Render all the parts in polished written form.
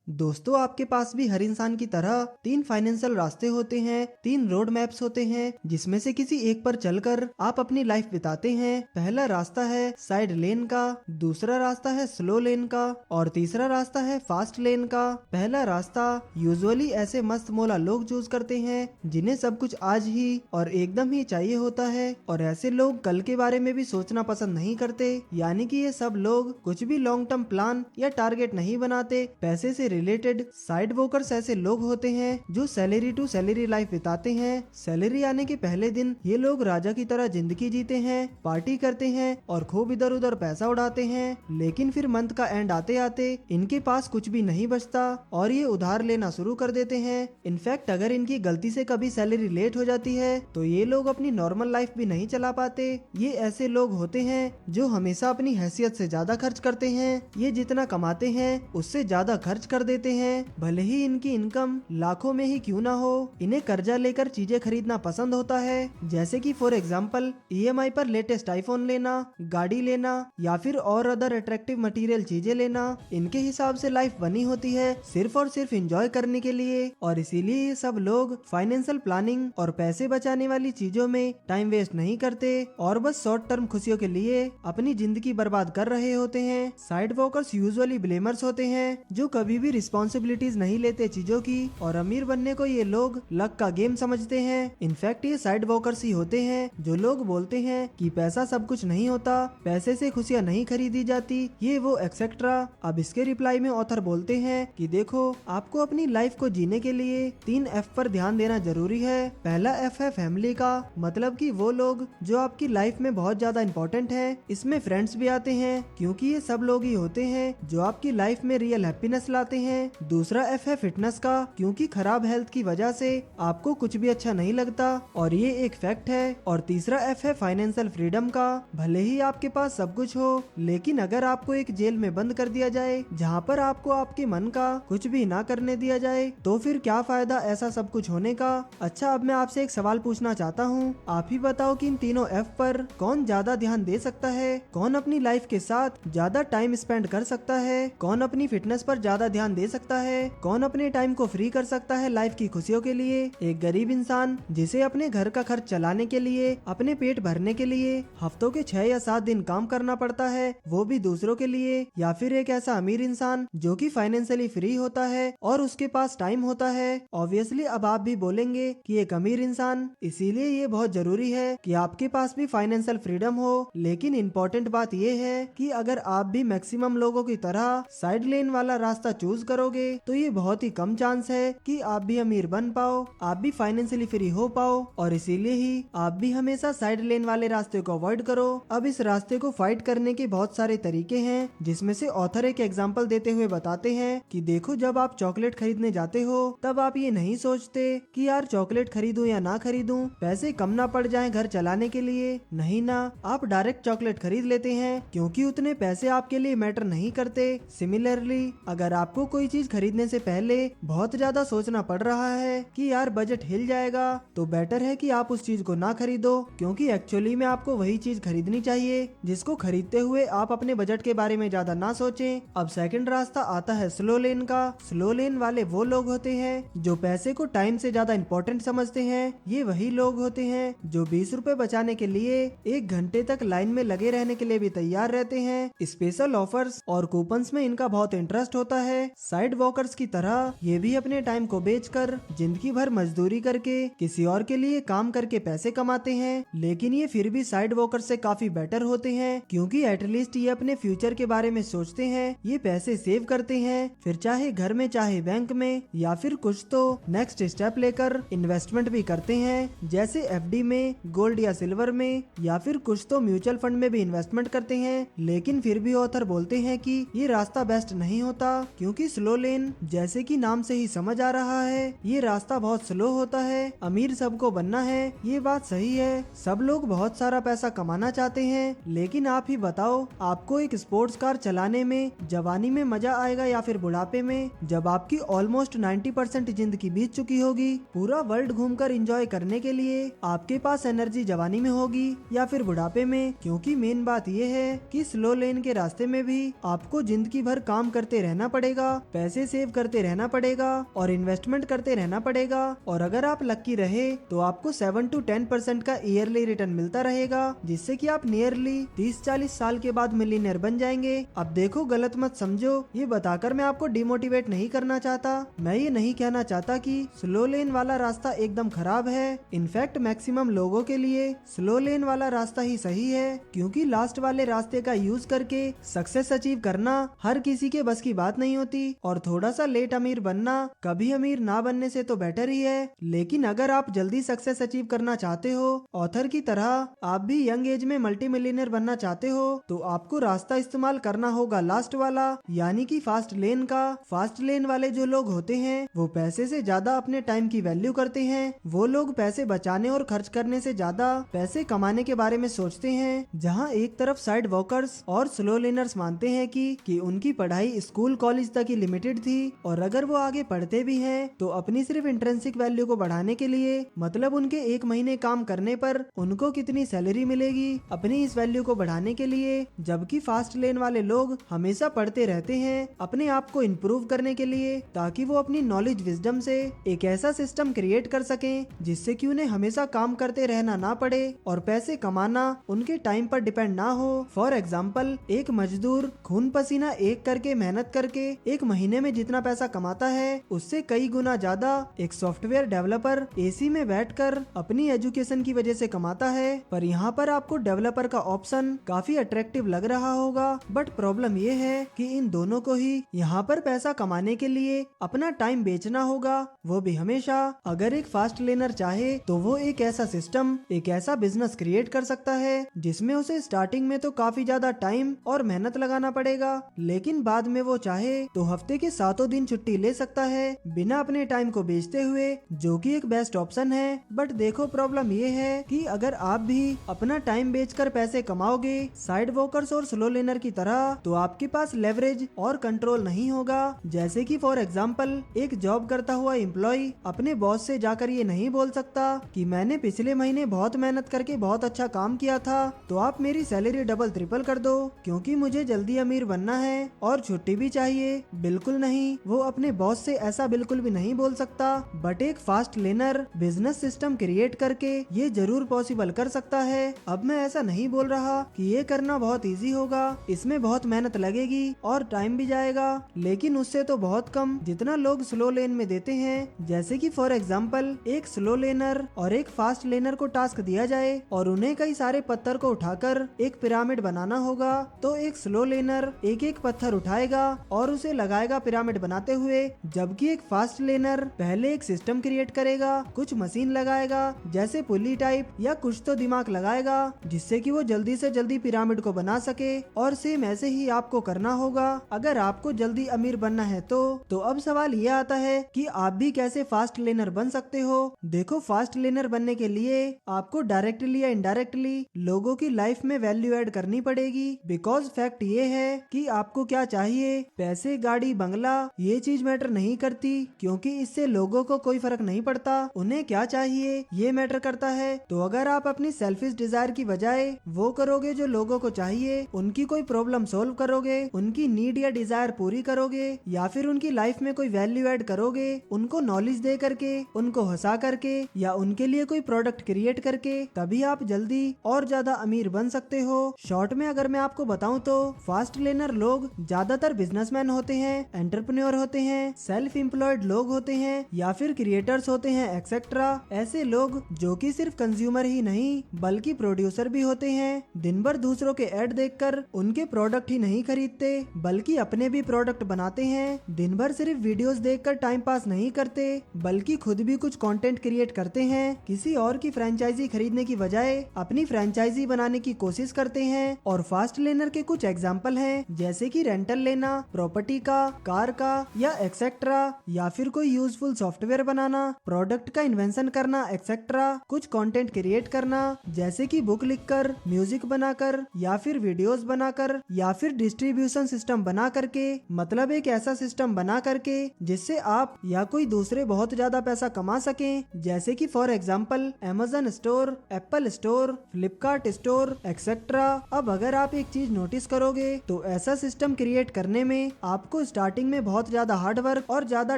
दोस्तों, आपके पास भी हर इंसान की तरह तीन फाइनेंशियल रास्ते होते हैं, तीन रोड मैप्स होते हैं, जिसमें से किसी एक पर चलकर आप अपनी लाइफ बिताते हैं। पहला रास्ता है साइड लेन का, दूसरा रास्ता है स्लो लेन का और तीसरा रास्ता है फास्ट लेन का। पहला रास्ता यूजुअली ऐसे मस्त मौला लोग चूज करते हैं जिन्हें सब कुछ आज ही और एकदम ही चाहिए होता है, और ऐसे लोग कल के बारे में भी सोचना पसंद नहीं करते। यानी कि ये सब लोग कुछ भी लॉन्ग टर्म प्लान या टारगेट नहीं बनाते। पैसे से रिलेटेड साइड वॉकर्स ऐसे लोग होते हैं जो सैलरी टू सैलरी लाइफ बिताते हैं। सैलरी आने के पहले दिन ये लोग राजा की तरह जिंदगी जीते हैं, पार्टी करते हैं और खूब इधर उधर पैसा उड़ाते हैं। लेकिन फिर मंथ का एंड आते आते इनके पास कुछ भी नहीं बचता और ये उधार लेना शुरू कर देते हैं। इनफैक्ट अगर इनकी गलती से कभी सैलरी लेट हो जाती है तो ये लोग अपनी नॉर्मल लाइफ भी नहीं चला पाते। ये ऐसे लोग होते हैं जो हमेशा अपनी हैसियत से ज्यादा खर्च करते हैं। ये जितना कमाते हैं उससे ज्यादा खर्च कर देते हैं, भले ही इनकी इनकम लाखों में ही क्यों ना हो। इन्हें कर्जा लेकर चीजें खरीदना पसंद होता है, जैसे कि फॉर एग्जांपल ईएमआई पर लेटेस्ट आईफोन लेना, गाड़ी लेना या फिर और अदर अट्रैक्टिव मटेरियल चीजें लेना। इनके हिसाब से लाइफ बनी होती है सिर्फ और सिर्फ एंजॉय करने के लिए, और इसीलिए ये सब लोग फाइनेंशियल प्लानिंग और पैसे बचाने वाली चीजों में टाइम वेस्ट नहीं करते और बस शॉर्ट टर्म खुशियों के लिए अपनी जिंदगी बर्बाद कर रहे होते हैं। साइड वॉकर्स यूजुअली ब्लेमर्स होते हैं जो कभी भी रिस्पॉन्सिबिलिटीज नहीं लेते चीजों की, और अमीर बनने को ये लोग लक का गेम समझते हैं। इनफैक्ट ये साइड वॉकर्स ही होते हैं जो लोग बोलते हैं कि पैसा सब कुछ नहीं होता, पैसे से खुशियाँ नहीं खरीदी जाती, ये वो एक्सेट्रा। अब इसके रिप्लाई में ऑथर बोलते हैं कि देखो, आपको अपनी लाइफ को जीने के लिए 3 F पर ध्यान देना जरूरी है। पहला F है फैमिली का, मतलब कि वो लोग जो आपकी लाइफ में बहुत ज्यादा इंपॉर्टेंट है। इसमें फ्रेंड्स भी आते हैं क्योंकि ये सब लोग ही होते हैं जो आपकी लाइफ में रियल हैप्पीनेस लाते हैं। दूसरा F है फिटनेस का, क्योंकि खराब हेल्थ की वजह से आपको कुछ भी अच्छा नहीं लगता और ये एक फैक्ट है। और तीसरा F है फाइनेंशियल फ्रीडम का, भले ही आपके पास सब कुछ हो, लेकिन अगर आपको एक जेल में बंद कर दिया जाए जहाँ पर आपको आपके मन का कुछ भी ना करने दिया जाए तो फिर क्या फायदा ऐसा सब कुछ होने का। अच्छा, अब मैं आपसे एक सवाल पूछना चाहता हूँ, आप ही बताओ कि इन तीनों F पर कौन ज्यादा ध्यान दे सकता है? कौन अपनी लाइफ के साथ ज्यादा टाइम स्पेंड कर सकता है? कौन अपनी फिटनेस पर ज्यादा ध्यान दे सकता है? कौन अपने टाइम को फ्री कर सकता है लाइफ की खुशियों के लिए? एक गरीब इंसान जिसे अपने घर का खर्च चलाने के लिए, अपने पेट भरने के लिए हफ्तों के 6 या 7 दिन काम करना पड़ता है, वो भी दूसरों के लिए? या फिर एक ऐसा अमीर इंसान जो कि फाइनेंशियली फ्री होता है और उसके पास टाइम होता है? ऑब्वियसली अब आप भी बोलेंगे कि एक अमीर इंसान, इसीलिए ये बहुत जरूरी है कि आपके पास भी फाइनेंशियल फ्रीडम हो। लेकिन इम्पोर्टेंट बात ये है कि अगर आप भी मैक्सिमम लोगों की तरह साइड लेन वाला रास्ता चूज करोगे तो ये बहुत ही कम चांस है कि आप भी अमीर बन पाओ, आप भी फाइनेंशियली फ्री हो पाओ, और इसीलिए ही आप भी हमेशा साइड लेन वाले रास्ते को अवॉइड करो। अब इस रास्ते को फाइट करने के बहुत सारे तरीके हैं, जिसमें से ऑथर एक एग्जांपल देते हुए बताते हैं कि देखो, जब आप चॉकलेट खरीदने जाते हो तब आप ये नहीं सोचते कि यार चॉकलेट खरीदूं या ना खरीदूं, पैसे कम ना पड़ जाएं घर चलाने के लिए। नहीं ना, आप डायरेक्ट चॉकलेट खरीद लेते हैं क्योंकि उतने पैसे आपके लिए मैटर नहीं करते। सिमिलरली अगर आपको कोई चीज खरीदने से पहले बहुत ज्यादा सोचना पड़ रहा है कि यार बजट हिल जाएगा, तो बेटर है कि आप उस चीज को ना खरीदो, क्योंकि एक्चुअली में आपको वही चीज खरीदनी चाहिए जिसको खरीदते हुए आप अपने बजट के बारे में ज्यादा ना सोचें। अब सेकंड रास्ता आता है स्लो लेन का। स्लो लेन वाले वो लोग होते हैं जो पैसे को टाइम से ज्यादा इंपॉर्टेंट समझते हैं। ये वही लोग होते हैं जो 20 रुपए बचाने के लिए 1 घंटे तक लाइन में लगे रहने के लिए भी तैयार रहते हैं। स्पेशल ऑफर्स और कूपन्स में इनका बहुत इंटरेस्ट होता है। साइड वॉकर्स की तरह ये भी अपने टाइम को बेचकर जिंदगी भर मजदूरी करके किसी और के लिए काम करके पैसे कमाते हैं, लेकिन ये फिर भी साइड वॉकर्स से काफी बेटर होते हैं, क्योंकि एटलीस्ट ये अपने फ्यूचर के बारे में सोचते हैं, ये पैसे सेव करते हैं, फिर चाहे घर में चाहे बैंक में, या फिर कुछ तो नेक्स्ट स्टेप लेकर इन्वेस्टमेंट भी करते हैं, जैसे एफडी में, गोल्ड या सिल्वर में, या फिर कुछ तो म्यूचुअल फंड में भी इन्वेस्टमेंट करते हैं। लेकिन फिर भी ऑथर बोलते हैं कि ये रास्ता बेस्ट नहीं होता, क्योंकि स्लो लेन, जैसे कि नाम से ही समझ आ रहा है, ये रास्ता बहुत स्लो होता है। अमीर सबको बनना है, ये बात सही है, सब लोग बहुत सारा पैसा कमाना चाहते हैं, लेकिन आप ही बताओ, आपको एक स्पोर्ट्स कार चलाने में जवानी में मजा आएगा या फिर बुढ़ापे में, जब आपकी ऑलमोस्ट 90% जिंदगी बीत चुकी होगी? पूरा वर्ल्ड घूमकर एंजॉय करने के लिए आपके पास एनर्जी जवानी में होगी या फिर बुढ़ापे में? क्योंकि मेन बात ये है कि स्लो लेन के रास्ते में भी आपको जिंदगी भर काम करते रहना पड़ेगा, पैसे सेव करते रहना पड़ेगा और इन्वेस्टमेंट करते रहना पड़ेगा। और अगर आप लक्की रहे तो आपको 7 to 10% का ईयरली रिटर्न मिलता रहेगा, जिससे कि आप नियरली 30-40 साल के बाद मिलियनेयर बन जाएंगे। अब देखो, गलत मत समझो, ये बताकर मैं आपको डिमोटिवेट नहीं करना चाहता। मैं ये नहीं कहना चाहता कि स्लो लेन वाला रास्ता एकदम खराब है। इनफैक्ट मैक्सिमम लोगों के लिए स्लो लेन वाला रास्ता ही सही है, क्योंकि लास्ट वाले रास्ते का यूज करके सक्सेस अचीव करना हर किसी के बस की बात नहीं होती। और थोड़ा सा लेट अमीर बनना कभी अमीर ना बनने से तो बेटर ही है। लेकिन अगर आप जल्दी सक्सेस अचीव करना चाहते हो, ऑथर की तरह आप भी यंग एज में मल्टी मिलियनर बनना चाहते हो, तो आपको रास्ता इस्तेमाल करना होगा लास्ट वाला, यानी कि फास्ट लेन का। फास्ट लेन वाले जो लोग होते हैं वो पैसे से ज्यादा अपने टाइम की वैल्यू करते हैं। वो लोग पैसे बचाने और खर्च करने से ज्यादा पैसे कमाने के बारे में सोचते हैं। जहाँ एक तरफ साइड वॉकर्स और स्लो लेनर्स मानते हैं कि उनकी पढ़ाई स्कूल कॉलेज तक ही लिमिटेड थी, और अगर वो आगे पढ़ते भी हैं तो अपनी सिर्फ इंट्रिंसिक वैल्यू को बढ़ाने के लिए, मतलब उनके 1 महीने काम करने पर उनको कितनी सैलरी मिलेगी, अपनी इस वैल्यू को बढ़ाने के लिए। जबकि फास्ट लेन वाले लोग हमेशा पढ़ते रहते हैं अपने आप को इम्प्रूव करने के लिए, ताकि वो अपनी नॉलेज विजडम से एक ऐसा सिस्टम क्रिएट कर सकें जिससे कि उन्हें हमेशा काम करते रहना ना पड़े और पैसे कमाना उनके टाइम पर डिपेंड ना हो। फॉर एग्जाम्पल, एक मजदूर खून पसीना एक करके मेहनत करके 1 महीने में जितना पैसा कमाता है, उससे कई गुना ज्यादा एक सॉफ्टवेयर डेवलपर एसी में बैठकर अपनी एजुकेशन की वजह से कमाता है। पर यहाँ पर आपको डेवलपर का ऑप्शन काफी अट्रैक्टिव लग रहा होगा, बट प्रॉब्लम ये है कि इन दोनों को ही यहाँ पर पैसा कमाने के लिए अपना टाइम बेचना होगा, वो भी हमेशा। अगर एक फास्ट लेनर चाहे तो वो एक ऐसा सिस्टम, एक ऐसा बिजनेस क्रिएट कर सकता है जिसमें उसे स्टार्टिंग में तो काफी ज्यादा टाइम और मेहनत लगाना पड़ेगा, लेकिन बाद में वो चाहे तो हफ्ते के 7 दिन छुट्टी ले सकता है बिना अपने टाइम को बेचते हुए, जो कि एक बेस्ट ऑप्शन है। बट देखो, प्रॉब्लम ये है कि अगर आप भी अपना टाइम बेचकर पैसे कमाओगे साइड वॉकर्स और स्लो लेनर की तरह, तो आपके पास लेवरेज और कंट्रोल नहीं होगा। जैसे कि फॉर एग्जांपल, एक जॉब करता हुआ एम्प्लॉय अपने बॉस से जाकर ये नहीं बोल सकता कि मैंने पिछले महीने बहुत मेहनत करके बहुत अच्छा काम किया था, तो आप मेरी सैलरी डबल ट्रिपल कर दो, क्योंकि मुझे जल्दी अमीर बनना है और छुट्टी भी चाहिए। बिल्कुल नहीं, वो अपने बॉस से ऐसा बिल्कुल भी नहीं बोल सकता। बट एक fast learner business system create करके ये जरूर पॉसिबल कर सकता है। अब मैं ऐसा नहीं बोल रहा कि ये करना बहुत इजी होगा, इसमें बहुत मेहनत लगेगी और टाइम भी जाएगा, लेकिन उससे तो बहुत कम जितना लोग स्लो लेन में देते हैं। जैसे कि फॉर एग्जांपल, एक स्लो लेनर और एक फास्ट लेनर को टास्क दिया जाए और उन्हें कई सारे पत्थर को उठाकर एक पिरामिड बनाना होगा, तो एक स्लो लेनर एक एक पत्थर उठाएगा और उसे लगाएगा पिरामिड बनाते हुए, जबकि एक फास्ट लेनर पहले एक सिस्टम क्रिएट करेगा, कुछ मशीन लगाएगा जैसे पुली टाइप या कुछ तो दिमाग लगाएगा, जिससे कि वो जल्दी से जल्दी पिरामिड को बना सके। और सेम ऐसे ही आपको करना होगा अगर आपको जल्दी अमीर बनना है तो अब सवाल ये आता है कि आप भी कैसे फास्ट लेनर बन सकते हो। देखो, फास्ट लेनर बनने के लिए आपको डायरेक्टली या इनडायरेक्टली लोगों की लाइफ में वैल्यू ऐड करनी पड़ेगी। बिकॉज फैक्ट ये है कि आपको क्या चाहिए, पैसे, गाड़ी, बंगला, ये चीज मैटर नहीं करती, क्योंकि इससे लोगों को कोई फर्क नहीं पड़ता। उन्हें क्या चाहिए ये मैटर करता है। तो अगर आप अपनी सेल्फिश डिजायर की बजाय वो करोगे जो लोगों को चाहिए, उनकी कोई प्रॉब्लम सॉल्व करोगे, उनकी नीड या डिजायर पूरी करोगे, या फिर उनकी लाइफ में कोई वैल्यू ऐड करोगे, उनको नॉलेज दे करके, उनको हंसा करके, या उनके लिए कोई प्रोडक्ट क्रिएट करके, तभी आप जल्दी और ज्यादा अमीर बन सकते हो। शॉर्ट में अगर मैं आपको बताऊं तो फास्ट लेनर लोग ज्यादातर बिजनेसमैन होते हैं, एंटरप्रेन्योर होते हैं, सेल्फ एम्प्लॉयड लोग होते हैं, या फिर क्रिएटर्स होते हैं, एक्सेट्रा। ऐसे लोग जो कि सिर्फ कंज्यूमर ही नहीं बल्कि प्रोड्यूसर भी होते हैं। दिन भर दूसरों के ऐड देखकर उनके प्रोडक्ट ही नहीं खरीदते बल्कि अपने भी प्रोडक्ट बनाते हैं। दिन भर सिर्फ वीडियोस देखकर टाइम पास नहीं करते बल्कि खुद भी कुछ कंटेंट क्रिएट करते हैं। किसी और की फ्रेंचाइजी खरीदने की बजाय अपनी फ्रेंचाइजी बनाने की कोशिश करते हैं। और फास्ट लेनर के कुछ एग्जाम्पल हैं, जैसे कि रेंटल लेना, प्रॉपर्टी का, कार का या एक्सेट्रा, या फिर कोई यूजफुल सॉफ्टवेयर बनाना, प्रोडक्ट का इन्वेंशन करना, एक्सेट्रा। कुछ कंटेंट क्रिएट करना, जैसे कि बुक लिखकर, म्यूजिक बनाकर, या फिर वीडियोस बनाकर, या फिर डिस्ट्रीब्यूशन सिस्टम बना करके, मतलब एक ऐसा सिस्टम बना करके जिससे आप या कोई दूसरे बहुत ज्यादा पैसा कमा सकें। जैसे कि for example Amazon store, Apple store, Flipkart store, etcetera. अब अगर आप एक चीज नोटिस करोगे तो ऐसा सिस्टम क्रिएट करने में आपको स्टार्टिंग में बहुत ज्यादा हार्ड वर्क और ज्यादा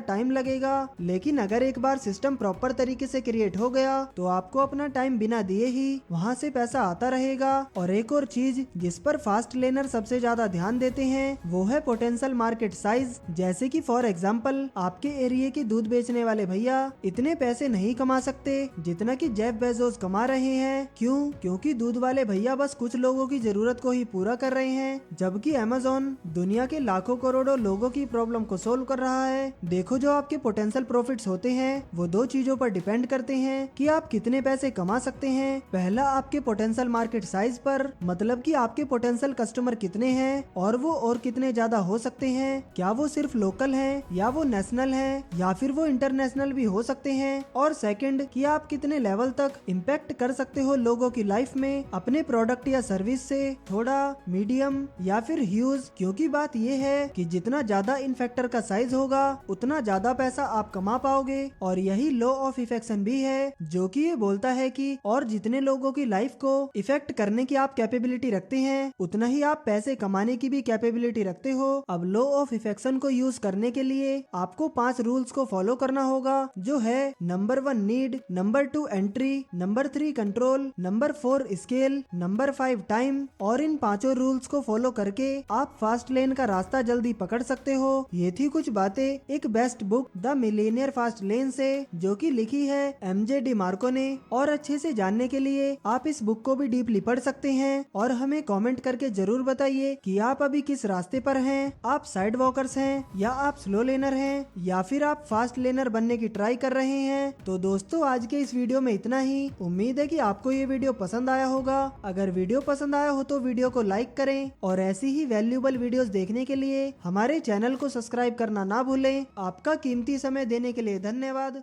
टाइम लगेगा, लेकिन अगर एक बार सिस्टम प्रॉपर तरीके से क्रिएट हो गया तो आपको अपना टाइम बिना दिए ही वहाँ से पैसा आता रहेगा। और एक और चीज जिस पर फास्ट लेनर सबसे ज्यादा ध्यान देते हैं वो है पोटेंशियल मार्केट साइज। जैसे कि फॉर एग्जांपल आपके एरिया के दूध बेचने वाले भैया इतने पैसे नहीं कमा सकते जितना कि जेफ बेजोस कमा रहे हैं। क्यों? क्योंकि दूध वाले भैया बस कुछ लोगों की जरूरत को ही पूरा कर रहे हैं, जबकि अमेज़न दुनिया के लाखों करोड़ों लोगों की प्रॉब्लम को सोल्व कर रहा है। देखो, जो आपके पोटेंशियल प्रॉफिट्स होते हैं वो दो चीजों पर डिपेंड करते हैं कि आप कितने पैसे कमा सकते हैं। पहला आपके पोटेंशियल मार्केट साइज पर, मतलब कि आपके पोटेंशियल कस्टमर कितने हैं और वो और कितने ज्यादा हो सकते हैं। क्या वो सिर्फ लोकल हैं या वो नेशनल हैं या फिर वो इंटरनेशनल भी हो सकते हैं। और सेकंड कि आप कितने लेवल तक इम्पैक्ट कर सकते हो लोगों की लाइफ में अपने प्रोडक्ट या सर्विस से, थोड़ा, मीडियम या फिर ह्यूज। क्योंकि बात ये है कि जितना ज्यादा इन फैक्टर का साइज होगा उतना ज्यादा पैसा आप कमा पाओगे। और यही लॉ ऑफ इफेक्शन भी है जो कि ये बोलता है कि और जितने लोगों की लाइफ को इफेक्ट करने की आप कैपेबिलिटी रखते हैं उतना ही आप पैसे कमाने की भी कैपेबिलिटी रखते हो। अब लॉ ऑफ इफेक्शन को यूज करने के लिए आपको 5 रूल्स को फॉलो करना होगा, जो है number 1 need, number 2 entry, number 3 control, number 4 scale, number 5 time. और इन पांचों रूल्स को फॉलो करके आप फास्ट लेन का रास्ता जल्दी पकड़ सकते हो। ये थी कुछ बातें एक best book the Millionaire fast lane से, जो कि लिखी है MJ डिमार्को ने। और अच्छे से जानने के लिए आप इस बुक को भी डीपली पढ़ सकते हैं और हमें कमेंट करके जरूर बताइए कि आप अभी किस रास्ते पर हैं। आप साइड वॉकर्स हैं या आप स्लो लेनर हैं या फिर आप फास्ट लेनर बनने की ट्राई कर रहे हैं। तो दोस्तों, आज के इस वीडियो में इतना ही। उम्मीद है कि आपको ये वीडियो पसंद आया होगा। अगर वीडियो पसंद आया हो तो वीडियो को लाइक करें और ऐसी ही वैल्यूएबल वीडियोस देखने के लिए हमारे चैनल को सब्सक्राइब करना ना भूलें। आपका कीमती समय देने के लिए धन्यवाद।